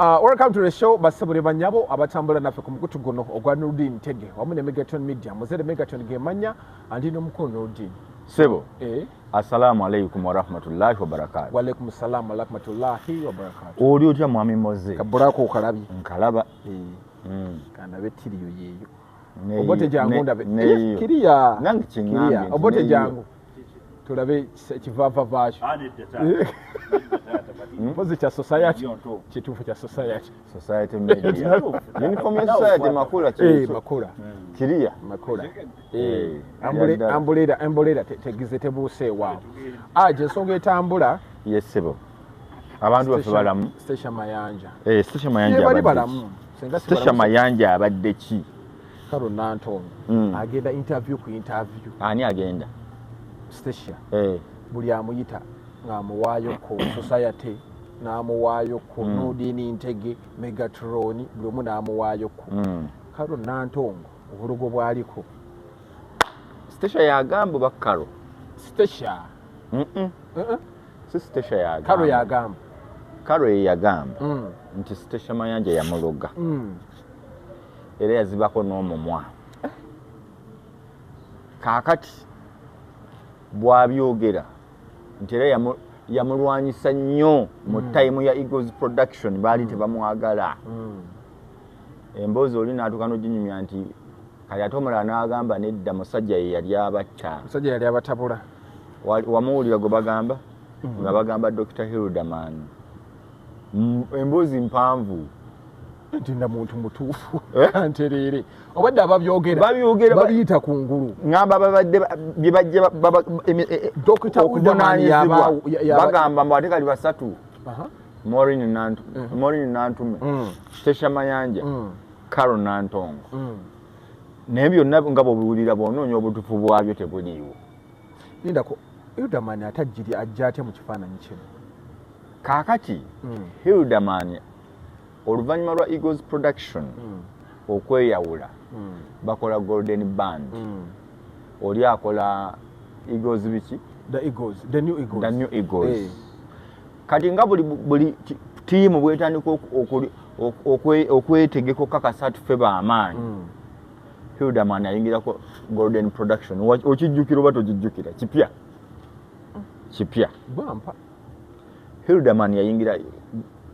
Welcome to the show. Basabule banyabo abatambula naffe ku mukutu guno ogwa Nurdin Tege wamu ne Megaton Media muzere Megaton gemanya andi no mukono Nurdin Sebo. Assalamu alaikum wa rahmatullahi wa barakatuh. Wa alaikum assalam wa rahmatullahi wa barakatuh. Oli otya mwami Moze? Kabulako okalabi. Nkalaba. Kana betiriyo yeyo. Obote jangu ndabe. Kiriya. Nangi kingambe. Obote jangu. Tulabe kivava vasho. Pozi cha society. Kitufu cha society. Society media. Uniform ya society makula chicho. Makula. Kiriya. Makula. Ambulera tegize tebuse wao. Aje nsonga etambula. Yes sebo. Abantu bafe balamu. Station Mayanja. Station Mayanja. Bali balamu. Station Mayanja abadde ki? Karo Nanton. Agenda interview ku interview. Ani agenda? Station. Buli amuyita ngamuwaayo ko society n'amuwaayo ko Nurdin Tege Megatron buli omu n'amuwaayo ko. Karo Nantongo obulugo bwaliko. Station yagamba bakaro. Station. Si station yagamba. Karo yagamba. Karo yagamba. Nti Station Mayanja yamuloga. Era yazibako n'omumwa. Kakati bwabyogera nti era yamulwanyisa nnyo mu time ya Eagles Production baali tebamwagala. Emboozi oli n'atuuka n'oginyumya nti kali ate omulala n'agamba nedda musajja ye yali abatta. Musajja yali abatabula. Wamuwulira gwe bagamba? Nga bagamba Dr. Hildaman. Emboozi mpanvu. Ntinda muntu mutuufu. Kanterere. Obadde ababyogera. Babiyita ku ngulu. Ngamba babadde bibajje Dr. Hildaman bagamba mbate kali basatu. Maureen Nantume. Station Mayanja. Karo Nantongo. Nebyo nabo ngabo biwulira bonoonya obutufu bwabyo tebuliiwo. Nindako Hildaman atajjiri ajjate mu kifaananyi kino. Kaakati Hildaman oluvannyuma lwa Eagles Production okweyawula bakola Golden Band. Oli akola Eagles biki? The New Eagles. Kati nga buli tiimu bwetandika okwetegeka okukakasa tufe b'amaanyi. Hildaman ayingirako Golden Production. Okijjukira oba tokijjukira? Kipya. Bampa. Hildaman yayingira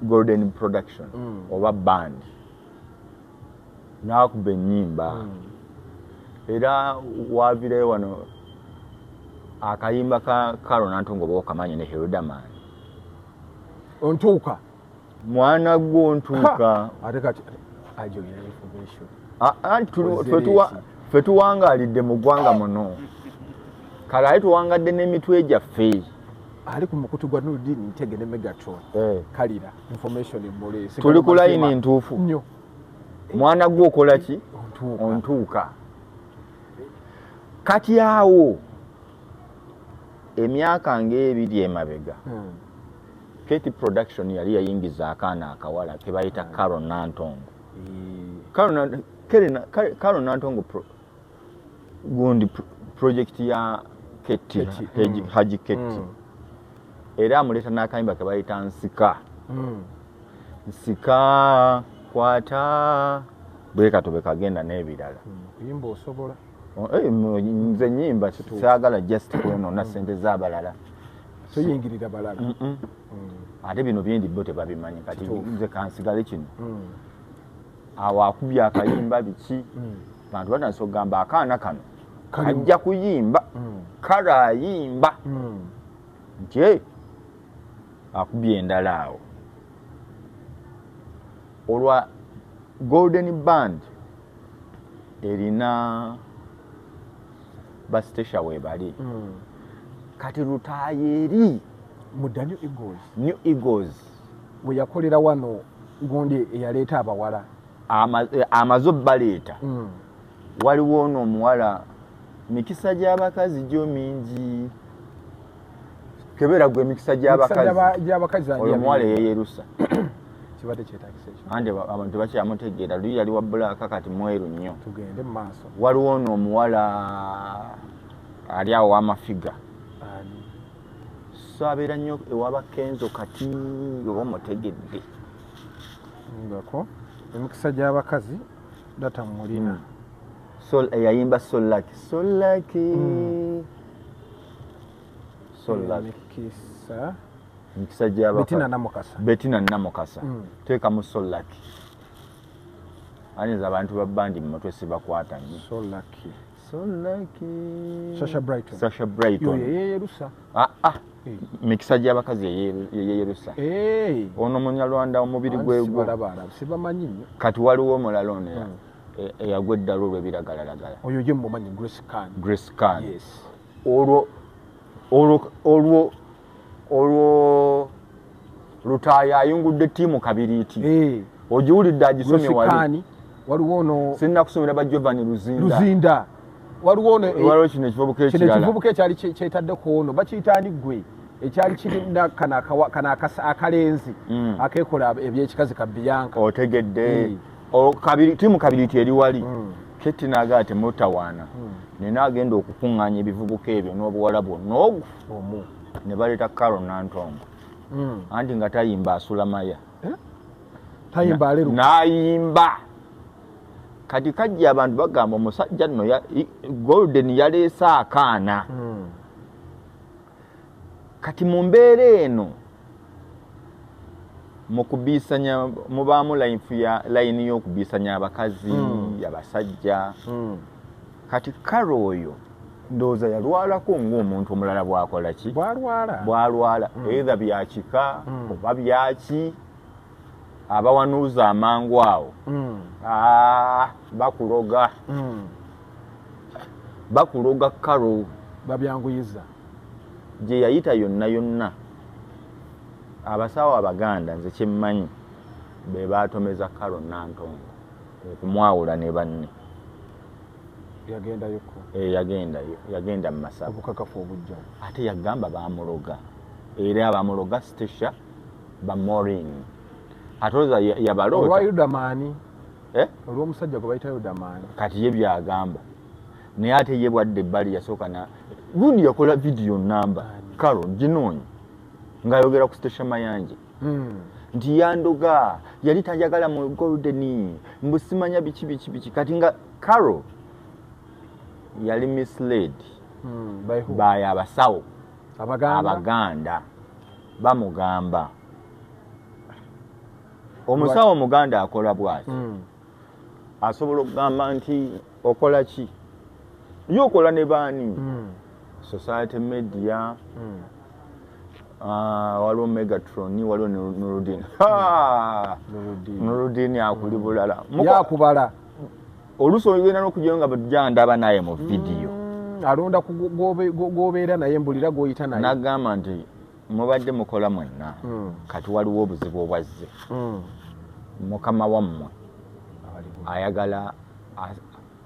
Golden Production oba band. N'akuba ennyimba. Era wavireyo wano akayimba ka Karo Nantongo bw'okamanya ne Hildaman. Ontuuka. Mwana gwo ontuuka. Ate kati ajo ya information. Ffe tuwangaalidde mu ggwanga muno. Kale ate tuwangadde n'emitwe gyaffe. Ali ku mukutu gwa Nurdin Tege ne Megatron. Kalira information mule. Tuli ku line ntuufu. Nnyo. Mwana gwo okola ki? Ontuuka. Kati awo emyaka ng'ebiri emabega. Keti Production yali yayingiza akaana akawala ke bayita Karo Nantongo. Karo Nantongo gundi project ya Keti Haji Keti. Era amuleta n'akayimba ke bayita Nsika. Nsika kwata bweka tobe kagenda n'ebirala. Kuyimba osobola. Nze nnyimba saagala just kwonona ssente z'abalala. Toyingirira balala. Ate bino byendi bo tebabimanyi kati nze kansigale kino. Awo akubye akayimba biki? Bantu batandise okugamba akaana kano ajja kuyimba. Karo ayimba. Nti akubye endala awo. Olwa Golden Band erina basitesha webali. Kati lutayeri mu New Eagles we yakolera wano gundi eyaleeta abawala amazo baleeta. Waliwo ono omuwala mikisa gy'abakazi gyo mingi. Kebera gwe mikisa gy'abakazi oyo omuwala eyeyerusa. Kibadde kyetagisa ekyo. Ande abantu bakyamutegeera luli yali wa bbulaaka kati mweru nnyo. Tugende mu maaso. Waliwo ono omuwala ali awo w'amafiga. So abeera nnyo ewa Bakenzo kati oba mutegedde. ngako emikisa gy'abakazi data mulina yayimba Solaki emikisa gy'abakazi Bettina Namukasa teekamu Solaki ayinza abantu babbandi mu mutwe sibakwata nnyo Solaki Sasha Brighton yeyerusa mikisa gy'abakazi yeyerusa ono munyalwanda omubiri gwe sibamanyi nnyo kati waliwo omulala ono eyagwa eddalo olw'ebiragalalagala oyo ye mumanyi Grace Khan olwo Lutaaya ayungudde ttiimu kabiriiti ogiwulidde agisomye waliwo ono sinna kusomera ba Giovanni Luzinda waliwo ono kino ekivubuka ekyali kyetaddeko ono bakiyitaani gwe ekyali kirina kana akalenzi akekola ebyekikazi ka Bianca otegedde ttiimu kabiriiti eri wali Keti n'agamba temutawaana nina agenda okukuŋŋaanya ebivubuka ebyo n'obuwala bwonna omu ne baleeta Carol Nantongo anti nga tayimba asula maya n'ayimba kati kajja abantu bagamba omusajja nno Golden yaleese akaana kati mu mbeera eno mukubiisanya mubaamu layini y'okubiisanya abakazi abasajja kati Carol oyo ndowooza yalwalako ng'omuntu omulala bw'akola ki bw'alwala either byakika oba byaki abawanuuza amangu awo bakuloga Carol babyanguyiza gye yayita yonna abasawo Abaganda nze kyemmanyi be baatomeza Carol Nantongo okumwawula ne banne yagenda mu Masaka obukakafu obujja ate yagamba bamuloga era abamuloga Stesha Maureen atoza yabaloota olwayudamaani olw'omusajja gwe bayita Yudamaani kati ye byagamba naye ate ye bwadde ebbali yasooka gundi yakola vidiyo namba Carol ginoonyi ng'ayogera ku Stesha Mayanja nti yandoga yali tanjagala mu Golden mbusimanya biki kati nga Carol yali misled by abasawo Abaganda bamugamba omusawo Omuganda akola bw'ati asobola okugamba nti okola ki yokola ne baani Society Media waliwo Megatron waliwo Nurudin akuli bulala yakubala oluso olugenda n'okujjayo nga bajja ndaba naye mu vidiyo alonda gobeera naye mbulira goyita naye n'agamba nti mubadde mukola mwenna kati waliwo obuzibu obwazze mukama wammwe ayagala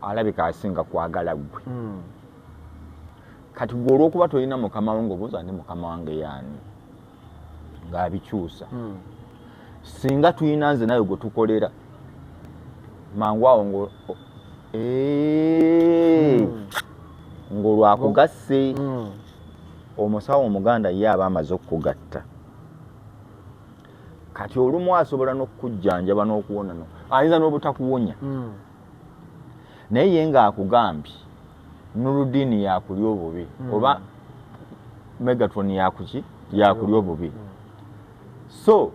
alabika asinga kwagala gwe kati gwe olw'okuba tolina mukama wange obuuza ndi mukama wange yaani ng'abikyusa singa tulina nze naye gwe tukolera mangu awo ng'olwakugasse omusawo Omuganda ye aba amaze okugatta kati olumu asobola n'okukujjanjaba n'okuwona ayinza n'obutakuwonya naye ye ng'akugambye Nurudin yakulya obubi oba Megatron yakulya obubi so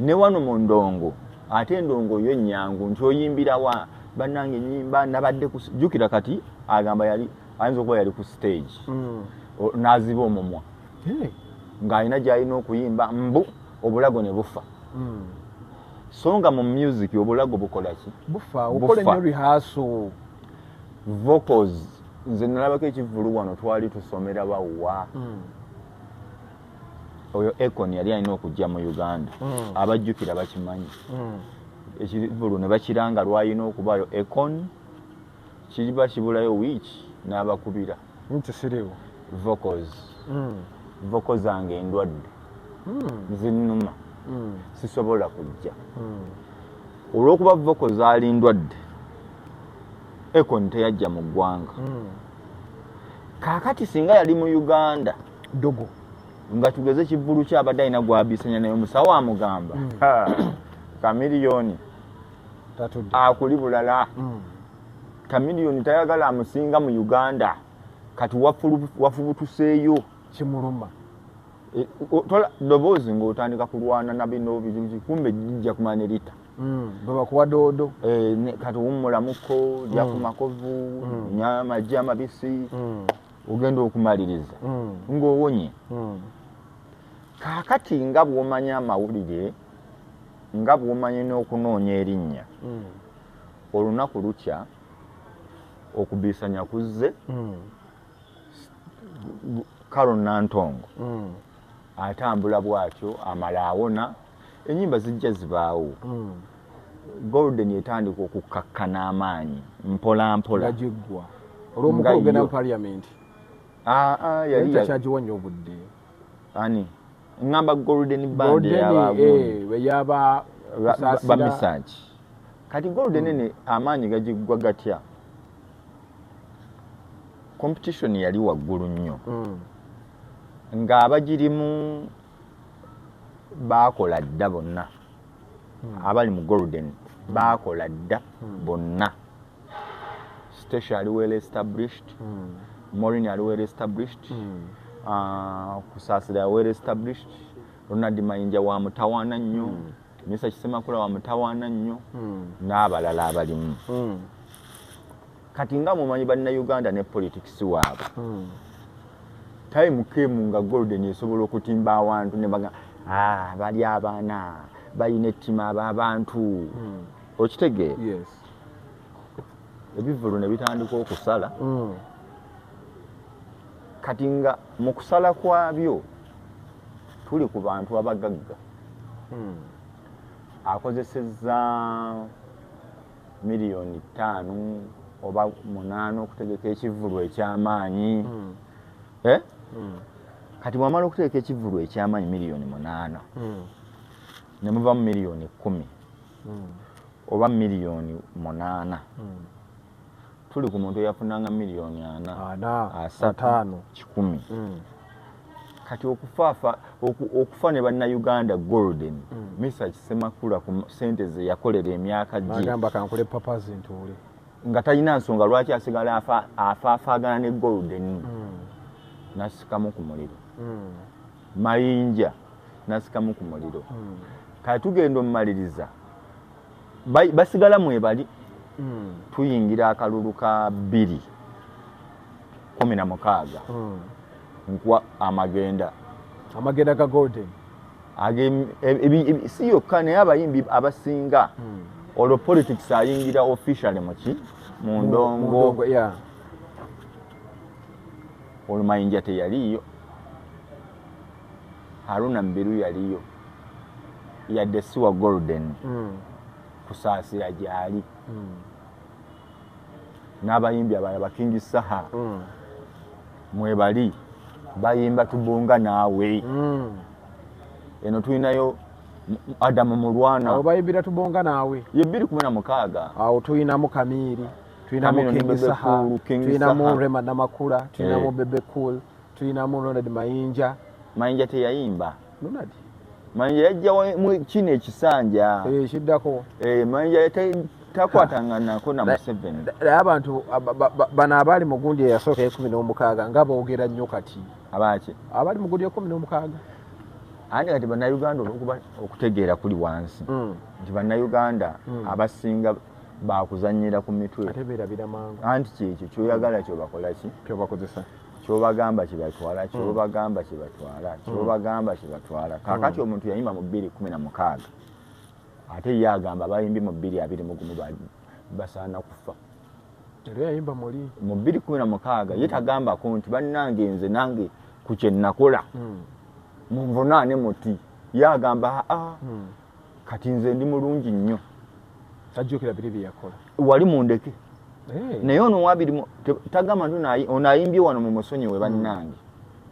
ne wano mu ndongo ate endongo yo nnyangu nti oyimbira wa bannange nyimba nabadde jjukira kati agamba ayinza okuba yali ku stage n'aziba omumwa ng'alina gy'alina okuyimba obulago ne bufa so nga mu music obulago bukola ki bufa okola nnyo rehearsal vocals nze nalabako ekivulu wano twali tusomera bawa oyo Akon yali alina okujja mu Uganda abajjukira bakimanyi ekivulu ne bakiranga lwalina okubaayo Akon kiba kibulayo wiiki n'abakubira siriwo vocals zange endwadde zinnuma sisobola kujja olw'okuba vocals zaali ndwadde Akon teyajja mu ggwanga kaakati singa yali mu Uganda dogo nga tugeze kivulu kyabadde alina gwabisanya naye omusawo amugamba kamiliyoni tatudde akuli bulala kamiliyoni tayagala amusinga mu Uganda kati wafubutuseeyo kimuluma tola ddoboozi ng'otandika kulwana na bino bizibu kumbe jjja kumanya lita baba kuwa doodo kati wummulamuko lya ku makovu nyama jja mabisi ogenda okumaliriza ng'owonye kaakati nga bw'omanya amawulire nga bw'omanye n'okunoonya erinnya olunaku lukya okubiisanya kuzze Karo Nantongo atambula bwatyo amala awona ennyimba zijja zibaawo Golden yetandika okukakkana amaanyi mpola mpola gajiggwa olw'omukulu genda mu parliament yali takyagiwonya obudde ani ngamba Golden band yaba bamisaji kati Golden ne amaanyi gajiggwa gatya competition yali waggulu nnyo ng'abagirimu baakola dda bonna abali mu Golden baakola dda bonna Station ali well established Morin ali well established Kusaasira well established Ronald Mayinja wa mutawaana nnyo Mr. Kisemakula wa mutawaana nnyo n'abalala abalimu kati nga mumanyi bannayuganda ne politics waabwe time kemu nga Golden esobola okutimba awantu ne baga bali abaana bayina ettima abantu okitegeera ebivulu ne bitandika okusala kati nga mu kusala kwabyo tuli ku bantu abagagga akozesezza miliyoni 5 oba 8 okutegeka ekivulu eky'amaanyi kati mwamala okutegeka ekivulu eky'amaanyi miliyoni 8 ne muva mu miliyoni 10 oba miliyoni 8 tuli ku muntu eyafunanga miliyoni 4 5 kati okufa ne bannayuganda Golden Mr. Kisemakula ku sente ze yakolera emyaka gye bagamba kankole papazi ntuule nga talina nsonga lwaki asigala afaafagana ne Golden nasikamu ku muliro Mayinja nasikamu ku muliro kati tugenda omumaliriza basigala mwebali tuyingira akalulu ka 2:16 nkwa amagenda ga Golden si yokka naye abayimbi abasinga olwo politics ayingira officially mu ndongo olwo Mayinja teyaliyo Haruna Mbiru yaliyo yadde siwa Golden Kusaasira gyali n'abayimbi abalala bakingi saha mwebali bayimba tubunga naawe eno tulinayo Adamu Mulwana abo bayimbira tubonga naawe ye 2:16 awo tulinamu Kamiri tulinamu Kingi Saha tulinamu Rema Namakula tulinamu Bebe Cool tulinamu Ronald Mayinja teyayimba Ronald Mayinja yajja mu kino ekisanja kiddako Mayinja takwatangana na Museveni abantu bana abali mu gundi eyasooka 16 nga boogera nnyo kati abaki abali mu gundi 16 andi kati bannayuganda olwokuba okutegeera kuli wansi nti bannayuganda abasinga bakuzanyira ku mitwe atebeerabira mangu anti kyekyo kyoyagala kyobakola ki kyobakozesa kyobagamba kibatwala kyobagamba kibatwala kyobagamba kibatwala kakati omuntu yayimba mu 2:16 ate ye agamba bayimbi mu 2:21 basaana kufa era yayimba muli mu 2:16 ye tagambako nti bannange nze nange ku kye nakola munvunaane muti ye agamba kati nze ndi mulungi nnyo tajjukira biri bye yakola wali mundeke naye ono wabiri tagama ono ayimbye wano mu musonyi we bannange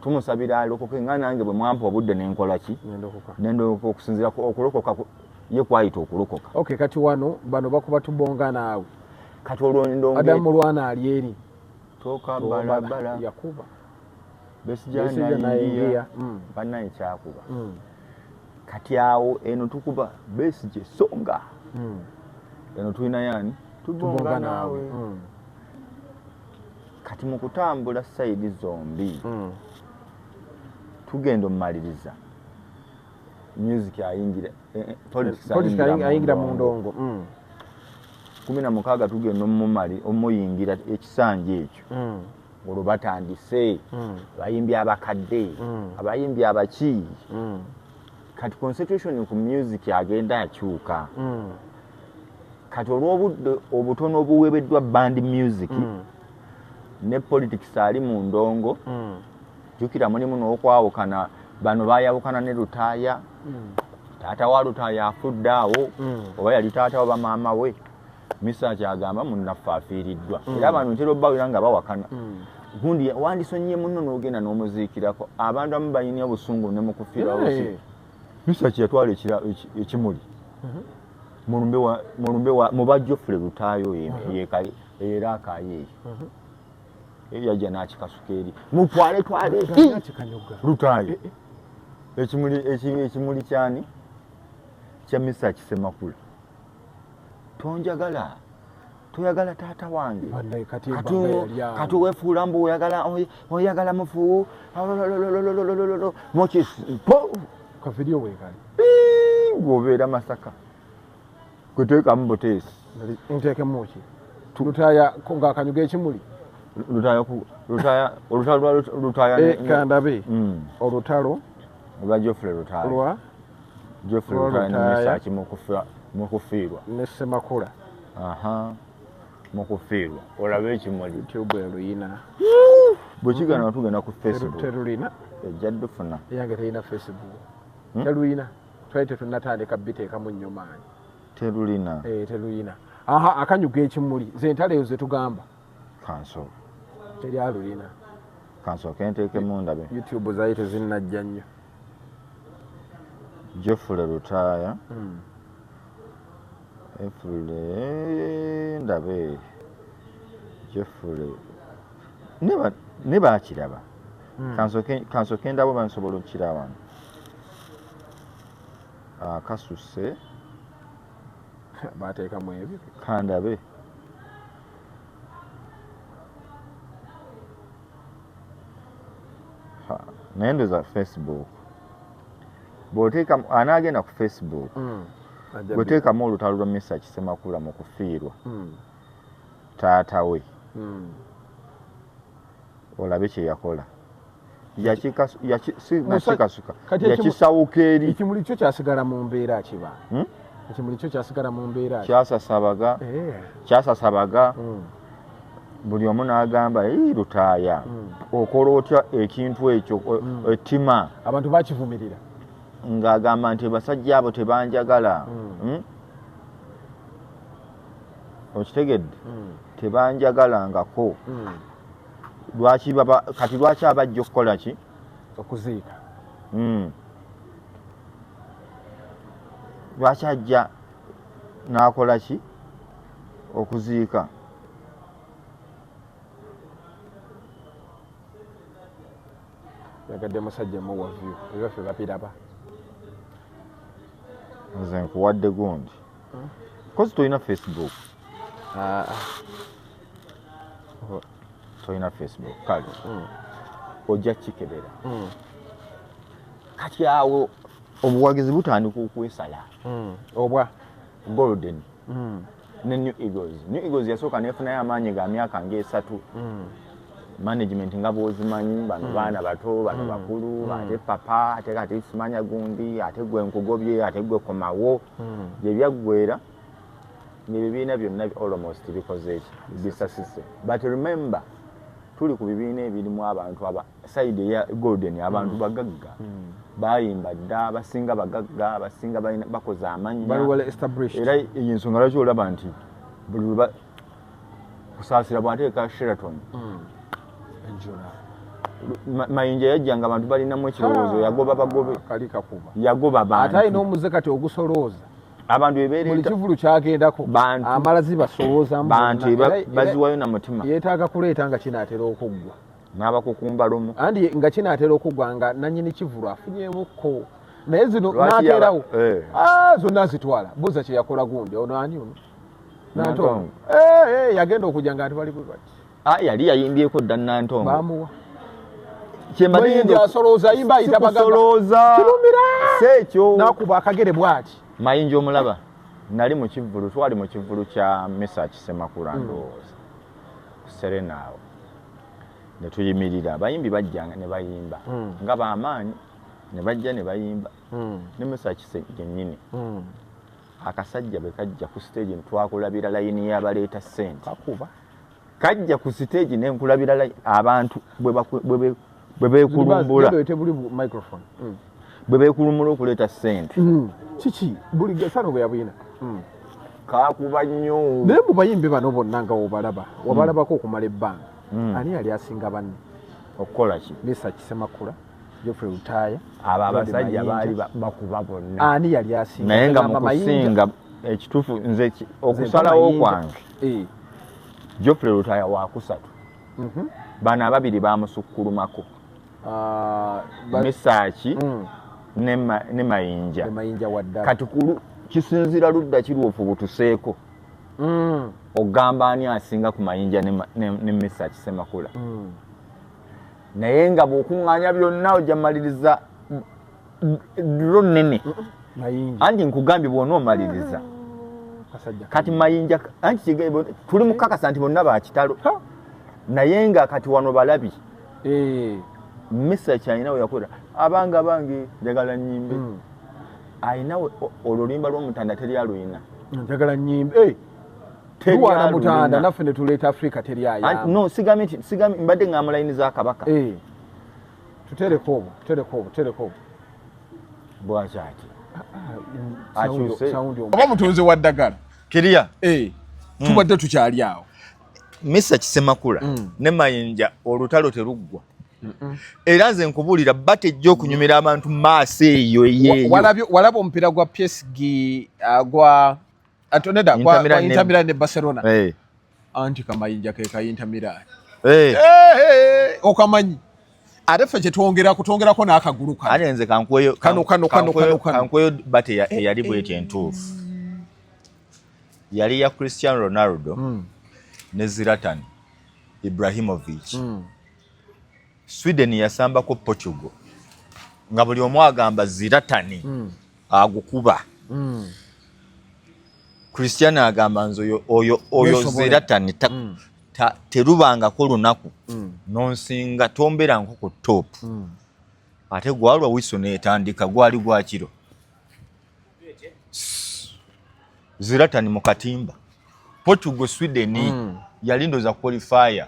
tumusabira alokoke nga nange bwe mwampa obudde nenkola ki nendokoka okusinzira okulokoka ye kwayita okulokoka okay kati wano bano bakuba tubonga naawe kati olwondonge Adamu Mulwana ali eri toka balabala yakuba Besijana India banaye kyakuba kati awo eno tukuba Besigye Songa eno tulina yani tubonga naawe kati mu kutambula sayidi zombi tugenda omumaliriza music ayingira politics ayingira mu ndongo 16 tugenda omuyingira ekisanja ekyo olwo batandise abayimbi abakadde abayimbi abaki kati concentration ku music agenda akyuka kati olw'obudde obutono obuweebeddwa band music ne politics ali mu ndongo jukira mulimu n'okwawukana bano bayawukana ne Lutaaya taata wa Lutaaya afuddaawo oba yali taata wa bamaama we Misa kyagamba munnaffe afiiriddwa era abantu ntera obbawira nga bawakana gundi wandisonyiye munno n'ogenda n'omuziikirako abantu amu bayina obusungu ne mu kufiira osi Misa kyatwala ekimuli mulumbe wa mubajjofule Lutaayo era akaye yajja n'akikasuka eri mutwale Lutaayo ekimuli kyani kya Misa Kisemakula tonjagala toyagala taata wange kati wefuula mbu oyagala mufu kavidiyo wekali ng'obeera Masaka kweteekamu buteesi nteekemu ki Lutaaya ng'akanyuga ekimuli Lutaaya kandabe olutalo olwa Geoffrey Lutaaya ne Misa mukufiirwa ne Semakula mukufiirwa olabe ekimuli YouTube eruyina bwekigana tugenda ku Facebook terulina ejja ddufuna yange terina Facebook terulina twali tetunnatandika biteekamu nnyo maanyi terulina akanyuga ekimuli ze ntalo ezo ze tugamba kanso teri alulina kanso kenteekemu ndabe YouTube zayi tezinnajja nnyo Geoffrey Lutaaya ndabe Geoffrey ne baakiraba kanso kendabo bansobola okukiraba kasuse bateekamu ebyo kandabe naye ndoza Facebook bw'oteeka anaagenda ku Facebook bw'oteekamu olutalo lwa Misa Kisemakula mu kufiirwa taata we olabe kye yakola yakikasuka yakisawuka eri ekimuli kyo kyasigala mu mbeera kiba ekimuli kyo kyasigala mu mbeera kyasasabaga buli omu n'agamba Lutaaya okola otya ekintu ekyo ettima abantu bakivumirira ng'agamba nti basajja abo tebanjagala okitegedde tebanjagalangako kati lwaki abajja okukola ki okuziika lwaki ajja n'akola ki okuziika yagadde musajja muwavyu ebaffe babiraba nze nkuwadde gundi kozi tolina Facebook tolina Facebook kale ojja kikebera kati awo obuwagizi butandika okwesala obwa Golden ne New Eagles yasooka nefunayo amaanyi ga myaka ng'esatu management nga bwozimanyi bano baana bato bano bakulu ate papa ate kati simanya gundi ate gwe nkugobye ate gwe komawo bye byaggwera n'ebibiina byonna almost bikoze bisasise but remember tuli ku bibiina ebirimu abantu side ya Golden abantu bagagga bayimba dda abasinga bagagga abasinga bakoze amanya bali well established era ey'ensonga lwaki olaba nti buli kusaasira bwateeka Sheraton Mayinja yajjanga abantu balinamu ekirowoozo yagoba bagobe kali kakuba yagoba abantu ate ayina omuze kati ogusolooza abantu ebeera buli kivulu kyagendako amalazi basolooza bantu baziwayo na mutima yeetaaga kuleeta nga kinaatera okuggwa n'abakukumba lumu andi nga kinaatera okuggwa nga nannyini kivulu afunyeemukko naye zino n'akeerawo zonna zitwala buuza kye yakola gundi ono ani ono Nantongo yagenda okujja nga ntibali bwe bati yali yayimbyeko dda Nantongo bamuwa mayinja asolooza yimba ayitabagasoloza sekyo nakuba akagere bwati mayinja omulaba nali mu kivvulu twali mu kivvulu kya Mesa Kisemakula ndowooza Serena awo ne tuyimirira abayimbi bajjanga ne bayimba nga bamaanyi ne bajja ne bayimba ne Mesa Kisenyini akasajja bwe kajja ku stage twakulabira layini y'abaleeta ssente kakuba kajja ku stage ne nkulabira abantu bwe beekulumbula bwe beekulumbula okuleeta ssente kiki buli gasano bwe yabwina kakuba nnyo naye mu bayimbi bano bonna nga wabalabako okumala ebbanga ani yali asinga banne okukola ki Mesa Kisemakula Geoffrey Rutaya abo abasajja baali bakuba bonna ani yali asinga naye nga mu kusinga ekituufu nze okusalawo kwange Geoffrey Rutaya wakusatu bano ababiri bamusukkulumako Mesaki ne Mayinja kati kisinzira ludda kirwofu butuseeko ogamba ani asinga ku Mayinja ne Mesa Kisemakula naye nga bw'okuŋŋaanya byonna ojja maliriza nnene anti nkugambye bw'ona omaliriza kati Mayinja anti tuli mukakasa nti bonna bakitalo naye nga kati wano balabi Mesa kyalina we yakola abange njagala nnyimbe ayina olulimba lw'omutanda teri aluyina njagala nnyimbe tuwana mutanda naffe ne tuleeta Africa teri ayamba no sigamenti mbadde ng'amulayiniza Kabaka tutereko bwakyati oba mutunzi wa ddagala kiriya tubadde tukyali awo Mesa Kisemakula ne Mayinja olutalo teruggwa era nze nkubuulira batejja okunyumira abantu maaso eyo walaba omupiira gwa PSG gwa Antoneda gwa Inter Milan ne Barcelona anti Kamayinja ke ka Inter Milan okamanyi ate ffe kyetwongerako n'akagulu ate nze kankweyo bate eyali bwetyo entuufu yali ya Cristiano Ronaldo ne Zlatan Ibrahimovic Sweden yasambako Portugal nga buli omu agamba Zlatan agukuba Cristiano agamba nze oyo Zlatan terubangako lunaku nonsinga tombera nko ku top ate gwalwa wiso netandika gwali gwa kiro Zlatan mu katimba Portugal Sweden yalindoza qualifier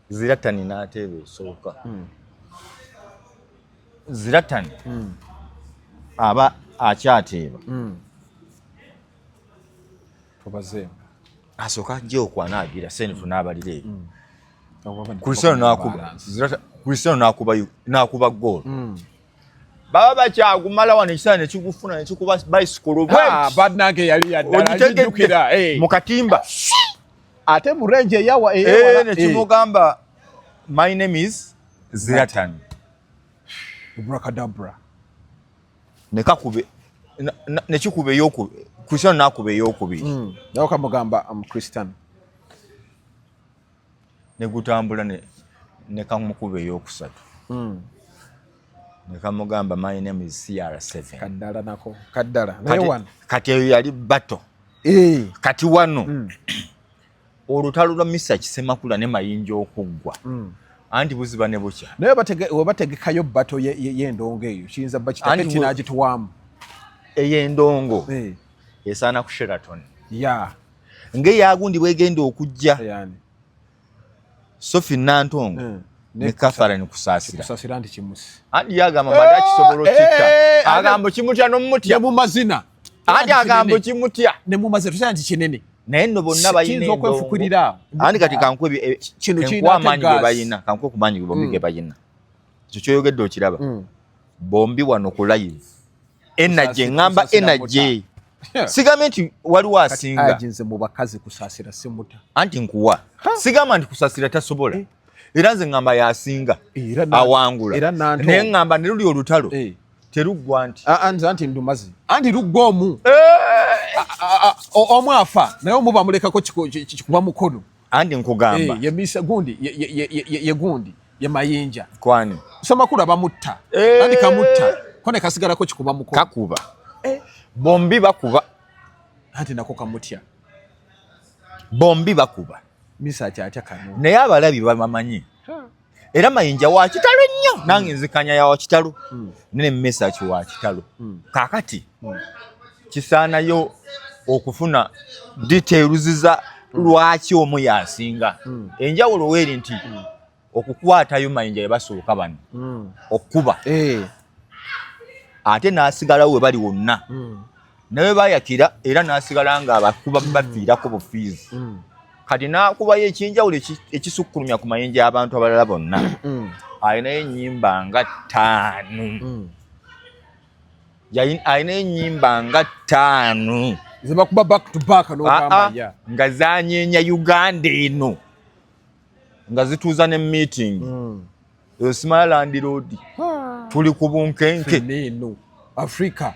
Zlatan n'ateeba esooka Zlatan aba akyateeba tobaze asooka ajja okwanaagira senefu n'abalira ebyo Cristiano n'akuba goal baba bakyagumala wano ekisaala ne kigufuna ne kikuba bicycle badnange yali yaddala mu katimba ate mu range eyawa ne kimugamba my name is Zlatan Abracadabra ne kikube ey'okubiri Cristiano n'akuba ey'okubiri nawe kamugamba Cristiano ne gutambula ne kamukuba ey'okusatu ne kamugamba my name is CR7 kaddala nako kaddala naye wano kati eyo yali bato kati wano olutalo lwa Mesa Kisemakula ne Mayinja okuggwa anti buziba ne bukya naye webategekayo bato y'endongo eyo kiyinza bakitake kinagituwamu ey'endongo esaana ku Sheraton ng'eyagundi bwegenda okujja Sophie Nantongo ne Catherine kusaasira nti kimusi andi yagamba mbadde akisobola okitta agamba kimutya n'omutya mu mazina andi agamba kimutya ne mu mazina tusana nti kinene naye nno bonna bayina okwefukirira andi kati kankwe amaanyi ge bayina kankwe ku maanyi bombi ge bayina ekyo kyoyogedde okiraba bombi wano ku live energy ngamba energy sigamba nti waliwo asinga ajinze mu bakazi kusaasira simuta anti nkuwa sigamba nti kusaasira tasobola era nze ngamba yasinga awangula naye ngamba ne luli olutalo teruggwa anti ndumazi anti luggwa omu omu afa naye omu bamulekako kikuba mukono anti nkugamba yemisa gundi ye gundi ye mayinja kwani soma kula bamutta anti kamutta kone kasigalako kikuba mukono kakuba bombi bakuba anti nako kamutya bombi bakuba misa kyatya kano naye abalabi bamanyi era mayinja wa kitalo nnyo nange nzikanya ya wa kitalo nene message wa kitalo kakati kisaanayo okufuna details za lwaki omu yasinga enjawulo weeri nti okukwatayo mayinja yabasooka bano okuba ate n'asigalawo we bali wonna naye bayakira era n'asigala nga abakuba bafiirako bufiizi kati n'akubayo ekinjawulo ekisukkulumya ku mayinja y'abantu abalala bonna alinayo ennyimba nga 5 alinayo ennyimba nga 5 zibakuba back to back n'ogamba nga zanyeenya Uganda eno nga zituuza ne meeting Somaliland Road tuli ku bunkenke neno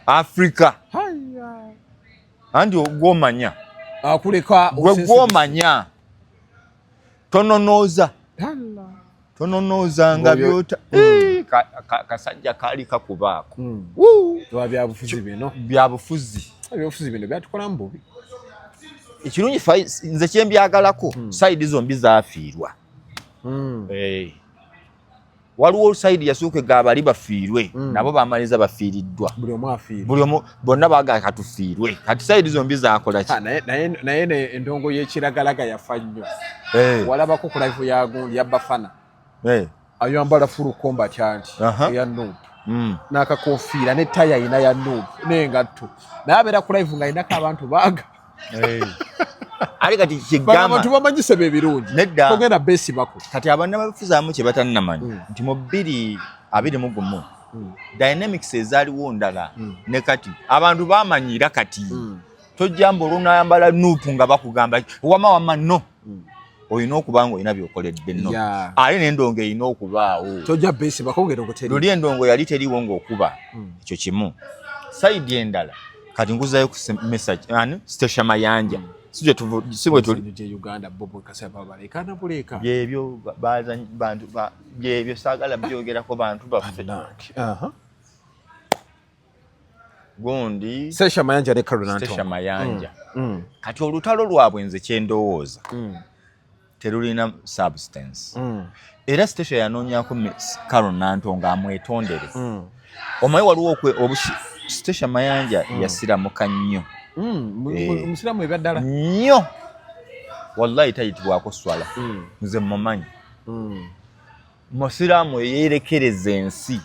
Africa andi ogwomanya akuleka gwomanya tononoza nga byota kasajja kali kakubaako byabufuzi bino byatukola mbubi ekirungi nze kyembyagalako side zombi zafiirwa waliwo side yasooke gaabali bafiirwe nabo bamaliza bafiiriddwa buli omu bonna baagala katufiirwe kati side zombi zakola ki naye endongo y'ekiragalaga yafa nnyo walabako ku live ya gundi ya Bafana ayambala full combat anti ya Noob n'akakofiira ne taya ina ya Noob n'engatto naye abeera ku live ng'alinako abantu baaga ali kati kigamba abantu bamanyise bebirungi togenda besi bako kati abannabafuzamu kye batannamanyi nti mu 2021 dynamics ezaaliwo ndala ne kati abantu bamanyira kati tojjamba olunayambala nuupu nga bakugamba wama no olina okuba nga olina byokoledde nno ali n'endongo erina okubaawo tojja besi bakongera okuteri luli endongo yali teriwo ng'okuba ekyo kimu saidi endala kati nguzayo ku message station mayanja sibwe tuli Uganda bobo kasaba balekana buleka byebyo bantu byebyo sagala byogerako bantu baffe gondi sesha mayanja ne Karunanto sesha mayanja kati olutalo lwabwe nze kyendowooza terulina substance era station yanoonyako Karunanto ng'amwetondere omayi waliwo station mayanja yasiramuka nnyo musiramu ebyadala nnyo wallahi tayitibwako swala nze mumanyi musiramu yeerekereza ensi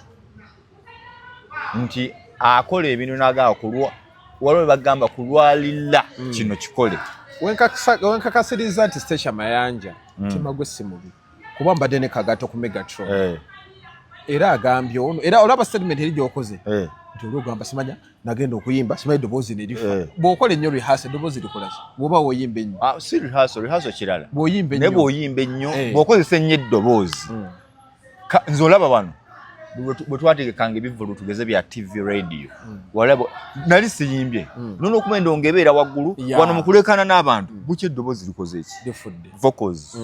nti akola ebintu n'agamba kulwa waliwo bagamba kulwalira kino kikole wenkakasiriza nti station mayanja timagwe si mubi kuba mbadde ne Kagato ku Megatron era agambye ono era olaba statement eri gy'okoze nti olwogamba simanya nagenda okuyimba simanyi eddoboozi ne lifa bw'okola ennyo rehearsal eddoboozi likola ki bw'oba woyimba ennyo si rehearsal kirala bw'oyimba ennyo naye bw'oyimba ennyo bw'okozesa ennyo eddoboozi nze olaba wano bwe twategekanga ebivulu tugeze bya TV radio walaba nali siyimbye nono okuba endongo ebeera waggulu wano mu kulekana n'abantu bukya eddoboozi likoze eki vocals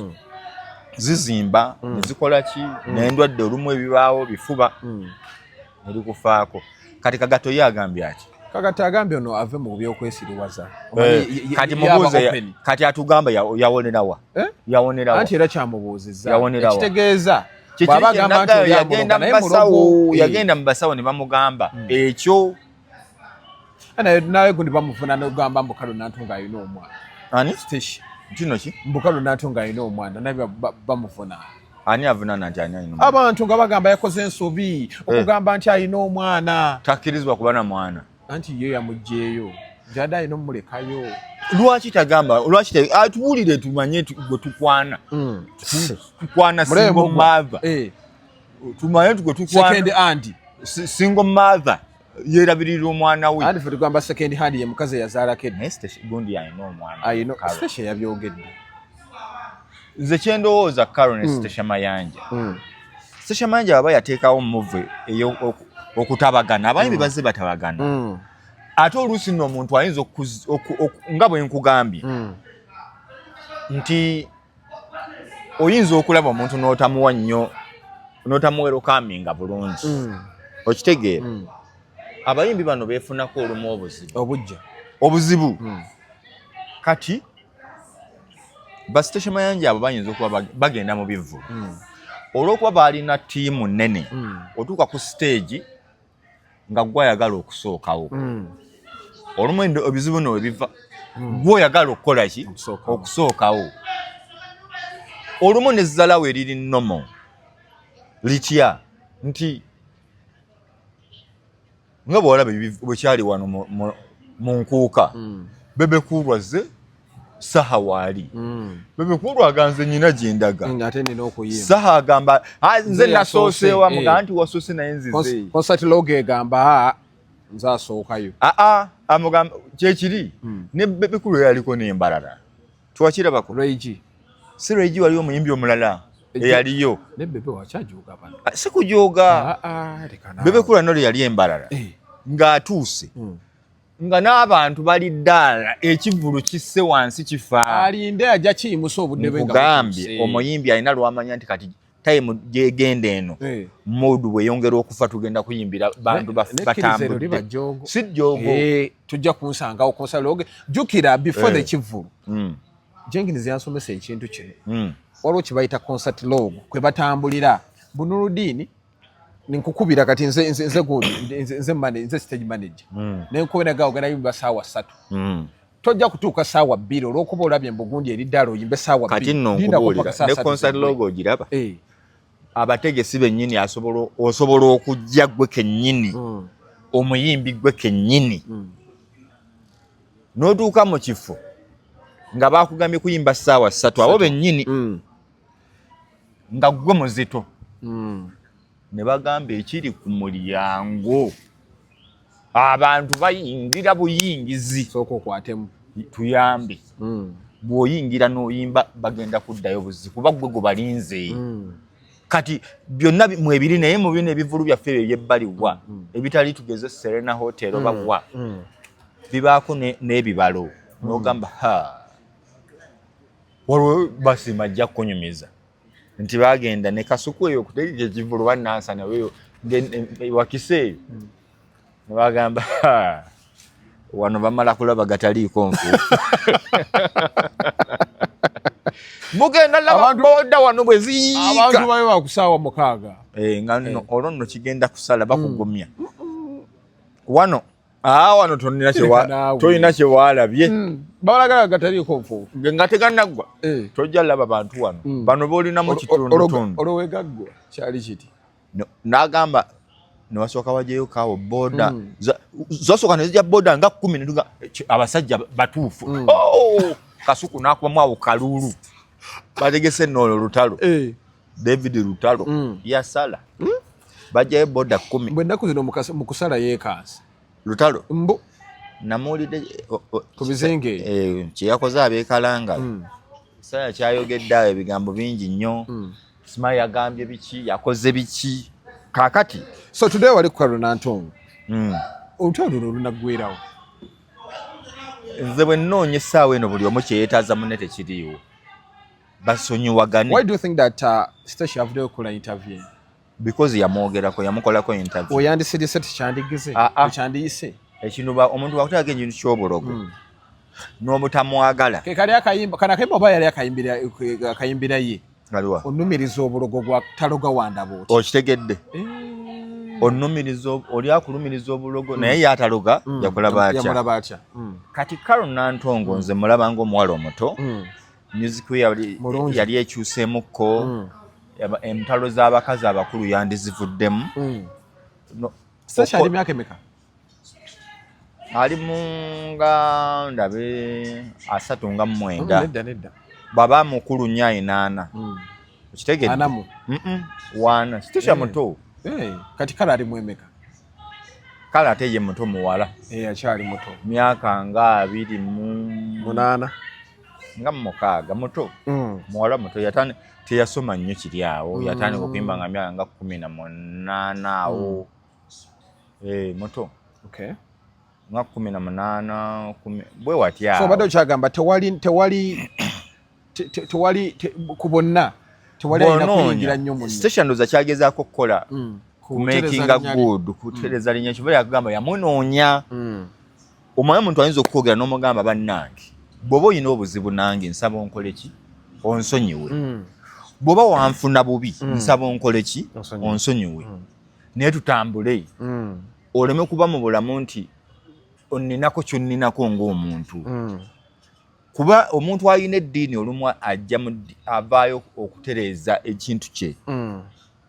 zizimba ne zikola ki n'endwadde olumu ebibaawo bifuba ne likufaako kati Kagato ye agambye ati Kagato agambye ono ave mu byokwesiriwaza kati mubuuze kati atugamba yawonerawa yawonerawa anti era kyamubuuzizza ekitegeeza baba gamba nti yagenda mu basawo ne bamugamba ekyo nawe gundi bamufuna n'ogamba mbu Karunanto ng'alina omwana ani station kino ki mbu Karunanto ng'alina omwana naye bamufuna ani avunana nti ani abantu nga bagamba yakoze ensobi okugamba nti alina omwana takkirizibwa kuba na mwana anti ye yamuggyeyo jada alina omulekayo lwaki tagamba lwaki atuwulire tumanye gwe tukwana tukwana single mother tumanye gwe tukwana second hand single mother yerabirira omwana we andi fe tugamba second hand ye mukazi yazaalako gundi alina omwana ayino station yabyogedde nze kyendowooza Caron Stasha Mayanja Stasha Mayanja aba yateekawo move okutabagana abayimbi bazze batabagana ate oluusi nno omuntu ayinza nga bwe nkugambye nti oyinza okulaba omuntu n'otamuwa nnyo n'otamuwerokaminga bulungi okitegeera abayimbi bano beefunako olumu obuzibu kati ba Stasha Mayanja abo bayinza okuba bagenda mu bivvu olw'okuba baalina ttiimu nnene otuuka ku stage nga gwayagala okusookawo olumu ebizibu no webiva gwoyagala okukola ki okusookawo olumu nezzalawo eriri nnomo litya nti nga bw'olaba bwekyali wano mu nkuuka Bebe Cool azze Saha waali Bebe Cool aganze nnyina gye ndaga Saha agamba nze nasooseewo amugaa nti wasoose naye nzize concert logo egamba nze asookayo amugamba kyekiri ne Bebe Cool yaliko n'embalala twakirabako si Reggie waliyo omuyimbi omulala eyaliyo ne Bebe wakyajuuga bano si kujooga Bebe Cool ano yali embalala ng'atuuse nga n'abantu bali ddala ekivulu kisse wansi kifa alinde ajja kiyimusa obudde bwe ngambye omuyimbi alina lwamanya nti kati time gyegenda eno modu bweyongera okufa tugenda kuyimbira bantu batambudde si jjogo tujja kunsangawo konsaloge jukira before the kivulu Jenkins yansomesa ekintu kino waliwo kibayita concert log kwe batambulira Bunurudini ninkukubira kati nze godi nze stage manager nenkubira gawo gana yimba sawa 3 tojja kutuuka sawa 2 olwokuba olabye embugundi eri ddala oyimbe sawa 2 kati nno nkubulira ne concert logo ogiraba abategesi bennyini osobola okujja gwe kennyini omuyimbi gwe kennyini n'otuuka mu kifo nga bakugambye kuyimba sawa 3 abo bennyini nga gwe muzito ne bagamba ekiri ku mulyango abantu bayingira buyingizi soko kwatemu tuyambe bw'oyingira n'oyimba bagenda kuddayo buzi kuba gwe go balinze kati byonna mwebiri naye mu bino ebivulu byaffe ebyebbaliwa ebitali tugeze Serena Hotel oba bibaako n'ebibalo n'ogamba waliwo basi majja kunyumiza nti bagenda ne kasuku eyo kutegeka ekivulu bannansana weyo wakiseeyo ne bagamba wano bamala kulaba gataliiko nfu mugenda laba boda wano bwe ziika abantu bayo bakusaawa mukaaga nga nno olwo nno kigenda kusala bakugumya wano wano tolina kyewalabye balagala gataliiko nfu nga tegannaggwa tojja laba bantu wano bano boolinamu kitundutundu olwowegaggwa kyali kiti n'agamba newasooka wajjayo kaawo boda zasooka nezijja boda nga 10 netuga abasajja batuufu kasuku n'akubamu awo kalulu bategese nno olwo lutalo David Lutalo yasala bajjayo boda 10 bwe nnaku zino mu kusala yeekaasi Lutalo mbu namuwulidde ku bizenge kyeyakoze abeekalanga saya kyayogedde awo ebigambo bingi nnyo Sima yagambye biki yakoze biki kaakati so today wali ku Caron Nantongo olutalo luno lunaggwerawo nze bwe nnoonya essaawa eno buli omu kyeyeetaaza munne tekiriiwo basonyiwagane. Why do you think that Stasha avuddeyo okukola interview? Because yamwogerako yamukolako interview. Oyandisirise tekyandigize tekyandiyise ekinuba omuntu wakutaaga ekintu ky'obulogo n'obutamwagala kali akayimba kana kayimba oba yali akayimbira ye aliwa onnumiriza obulogo gwa taloga wandabo okitegedde onnumiriza oli akulumiriza obulogo naye yataloga yakulaba atya kati Caron Nantongo nze mulaba ng'omuwala omuto music yali ekyuseemukko entalo z'abakazi abakulu yandizivuddemu Stasha ali myaka emeka? Ali munga ndabe 39 nedda baba mukulu nnyo 8 okitegedde anamu wana Stasha muto kati kala ali mwemeka kala ate ye muto muwala akyali muto myaka nga 28 nga mukaaga muto muwala muto yatane teyasoma nnyo kiri awo yatandika okuyimba nga myaka nga 18 awo muto nga 18 bwe watya so bado kyagamba tewali ku bonna tewali alina kuyingira nnyo munne station ndoza kyagezaako kukola kumakinga good kutereza linnya kiba yakugamba yamunoonya omwana omuntu ayinza okwogera n'omugamba bannange bw'oba olina obuzibu nange nsaba onkole ki onsonyiwe bw'oba wanfuna bubi nsaba onkole ki onsonyiwe naye tutambule oleme kuba mu bulamu nti onninako kyonninako ng'omuntu kuba omuntu alina eddiini olumu ajja avaayo okutereeza ekintu kye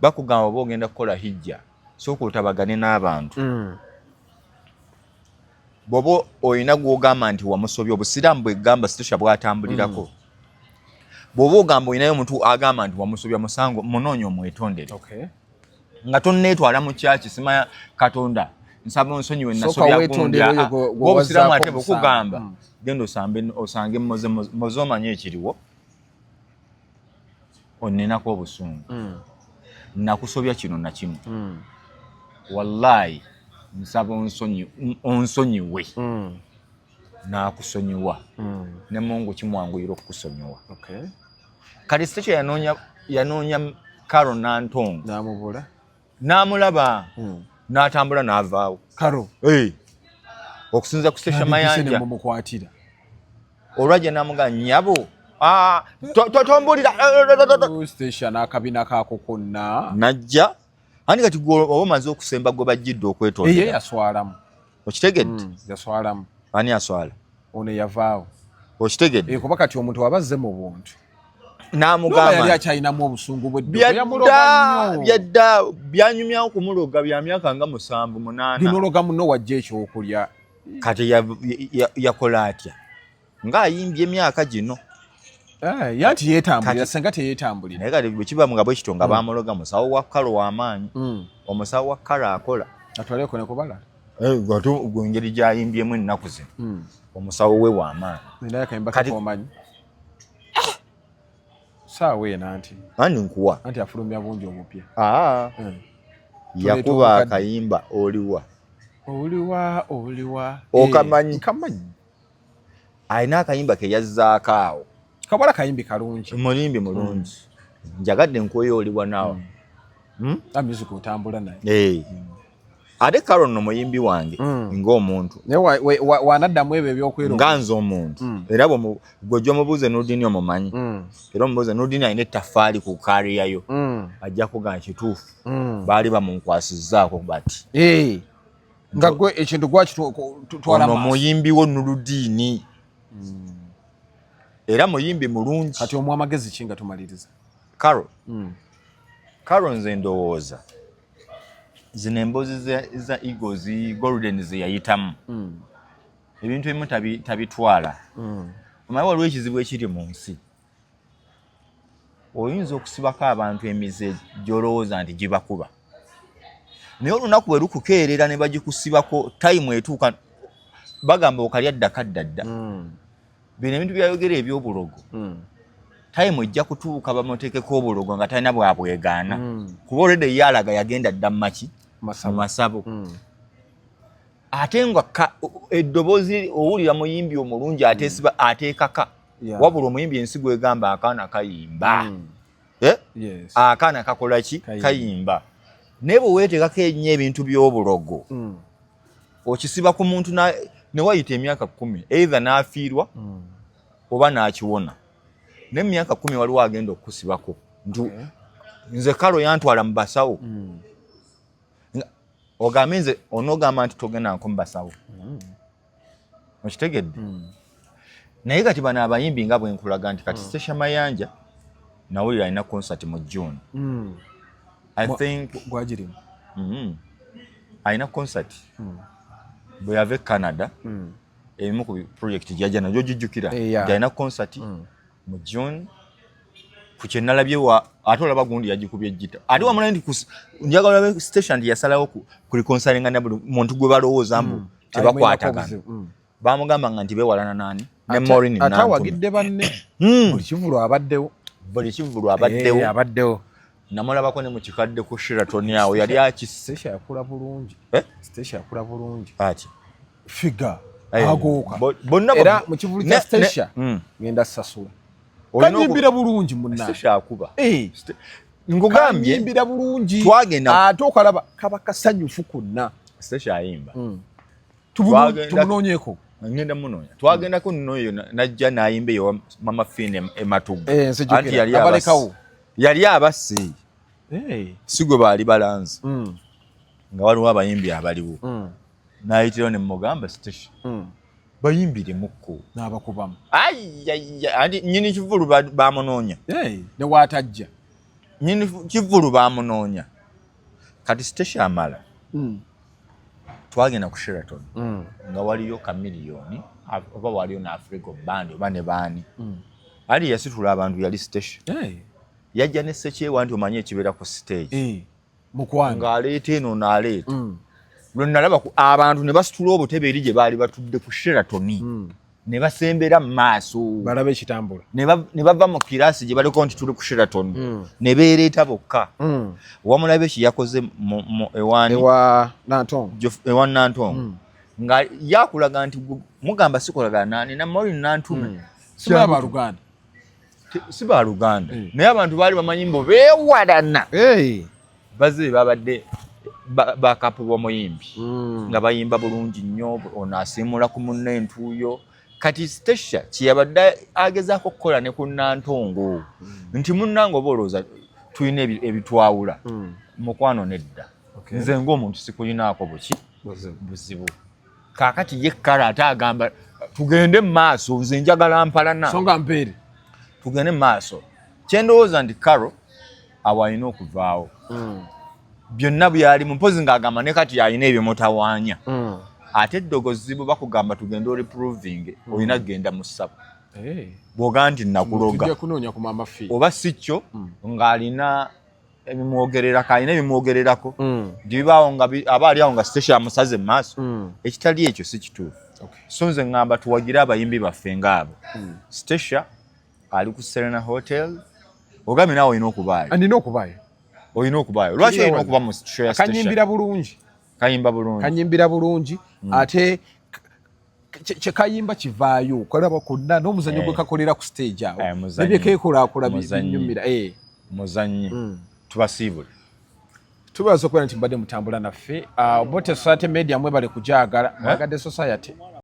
bakugamba oba ogenda kukola hijja sooka otabagane n'abantu bw'oba olina gw'ogamba nti wamusobya obusiraamu bwegamba sitosha bwatambulirako bw'oba ogamba olinayo omuntu agamba nti wamusobya musango munoonya omwetondere nga tonneetwala mu kyaki simanya katonda nsaba onsonyiwe nasobya gundi obusiraamu ate bwekugamba genda osange moze omanye ekiriwo onninako obusungu nakusobya kino na kino wallahi nsaba onsonyiwe nakusonyiwa ne Mungu kimwanguyira okukusonyiwa kati sitokyo yanoonya Karo Nantongo n'amulaba n'atambula n'avaawo Karo okusinza ku station Mayanja olwajja n'amugamba nnyabo tombulira station akabina kaako konna najja ani kati oba omaze okusemba gwe bajjidde okwetondera yaswalamu okitegedde yaswalamu ani aswala ono yavaawo okitegedde kuba kati omuntu wabazze mu buntu n'amugamba yali akyalinamu obusungu byadda byanyumyawo kumuloga bya myaka nga 7-8 binologa muno wajja ekyokulya kati yakola atya ng'ayimbye emyaka gino yanti yeetambulira senga teyeetambulira naye kati bwe kiba nga bwe kito nga bamuloga musawo wa Karo w'amaanyi omusawo wa Karo akola atwaleko ne kubala engeri gy'ayimbyemu ennaku zino omusawo we w'amaanyi naye akayimba kakomanyi saawa eno anti nkuwa anti afulumya bungi omupya yakuba akayimba oliwa okamanyi alina akayimba ke yazzaako awo kabala kayimbi kalungi mulimbi mulungi njagadde nkuweyo oliwa naawe music otambula naye ate Karo nno muyimbi wange ng'omuntu naye wanaddamu ebyo ebyokweronda nga nze omuntu era gw'ojja omubuuze Nurdin omumanyi era omubuuze Nurdin alina ettaffaali ku kaariyayo ajja kugamba kituufu baali bamunkwasizzaako bati nga gwe ekintu gwakitwala maaso muyimbi wo Nurdin era muyimbi mulungi kati omu amagezi ki nga tumaliriza Karo nze ndowooza zino emboozi za Eagles Golden ze yayitamu ebintu ebimu tabitwala omanyi waliwo ekizibu ekiri mu nsi oyinza okusibako abantu emize gy'olowooza nti gibakuba naye olunaku bwe lukukeerera ne bagikusibako tayimu etuuka bagamba okalya ddakaddadda bino ebintu byayogera ebyobulogo tayimu ejja kutuuka bamuteekeko obulogo nga talina bwabwegaana kuba olwedde yalaga yagenda dda mumaki mu masabo ate nga eddoboozi owulira muyimbi omulungi ateekaka wabula omuyimbi ensigo egamba akaana kayimba akaana kakola ki kayimba naye bwe weeteekako ennyo ebintu by'obulogo okisiba ku muntu ne wayita emyaka 10 either n'afiirwa oba n'akiwona ne mu myaka 10 waliwo agenda okukusibako nze Karo yantwala mu basawo ogambe nze onoogamba nti togenda nko mu basawo okitegedde naye kati bano abayimbi nga bwe nkulaga nti kati Station Mayanja nawulira alina concert mu June I think gwagirimu alina concert bwe yava Canada erimu ku project gyajja nayo gijjukira alina concert mu June ku kyenalabye ate olaba gundi yagikubye ejjita ate wamula nti njagala station yasalawo kuli konsalinga na buli muntu gwe balowooza mbu tebakwatagana bamugamba nga nti bewalana nani ne Morin Nantume atawagidde banne buli kivulu abaddewo abaddewo namulabako ne mu kikadde ku Sheraton awo yali akisse yakula bulungi yakula bulungi ati figa agooka bonna era mu kivulu kya Stasha ngenda sasula kanyimbira bulungi munna Stasha akuba ngugambye kanyimbira bulungi twagenda ate okalaba kaba kasanyufu konna Stasha ayimba tumunoonyeko ngenda munonya twagendako nno eyo najja n'ayimba eyo Mama Fine Ematugu anti yali abasi si gwe baali balanze nga waliwo abayimbi abaliwo n'ayitirawo ne mugamba Stasha bayimbire mukko n'abakubamu anti nyini kivulu bamunoonya ne waatajja nyini kivulu bamunoonya kati Stasha amala twagenda ku Sheraton nga waliyo Chameleone oba waliyo na Africa Band oba ne baani ali yasitula abantu yali Stasha yajja ne Sekyewa nti omanye ekibeera ku stage ng'aleeta eno n'aleeta lwe nalaba abantu ne basitula obutebe eri gye baali batudde ku Sheraton ne basembera mu maaso balaba ekitambula ne bava mu kiraasi gye baliko nti tuli ku Sheraton ne beereeta bokka wamulaba eki yakoze ewa Nantongo nga yakulaga nti mugamba sikolagana nani na Morin Nantume si baluganda naye abantu baali bamanyi mbo beewalana baze babadde bakapu b'omuyimbi nga bayimba bulungi nnyo ono asiimula ku munne entuuyo kati Stasha kyeyabadde agezaako okukola ne ku Nantongo nti munnange oba olowooza tulina ebitwawula mukwano nedda nze ng'omuntu sikulinaako buzibu kaakati ye Kale ate agamba tugende mu maaso nze njagala mpalana songa mpeere tugende mu maaso kyendowooza nti Karo awo alina okuvaawo byonna byali mumpozi ng'agamba ne kati alina ebyomutawaanya ate eddogozi bwe bakugamba tugende oliproving olina kugenda mu ssabo bw'ogaa nti nakuloga oba si kyo ng'alina ebimwogererako alina ebimwogererako bibaawo nga aba ali awo nga Stasha amusaze mu maaso ekitali ekyo si kituufu so nze ŋŋamba tuwagire abayimbi baffe ng'abo Stasha ali ku Serena Hotel ogambye naawe olina okubaayo olina okubaayo lwaki olina okuba mu show ya Stasha kanyimbira bulungi ate kyekayimba kivaayo kalaba konna n'omuzannyo gwe kakolera ku stage awo nebyekeekolaakola binyumira muzannyi tubasiibule tubaza okubeera nti mbadde mutambula naffe Obote Society Media mwebale kujaagala mwagadde society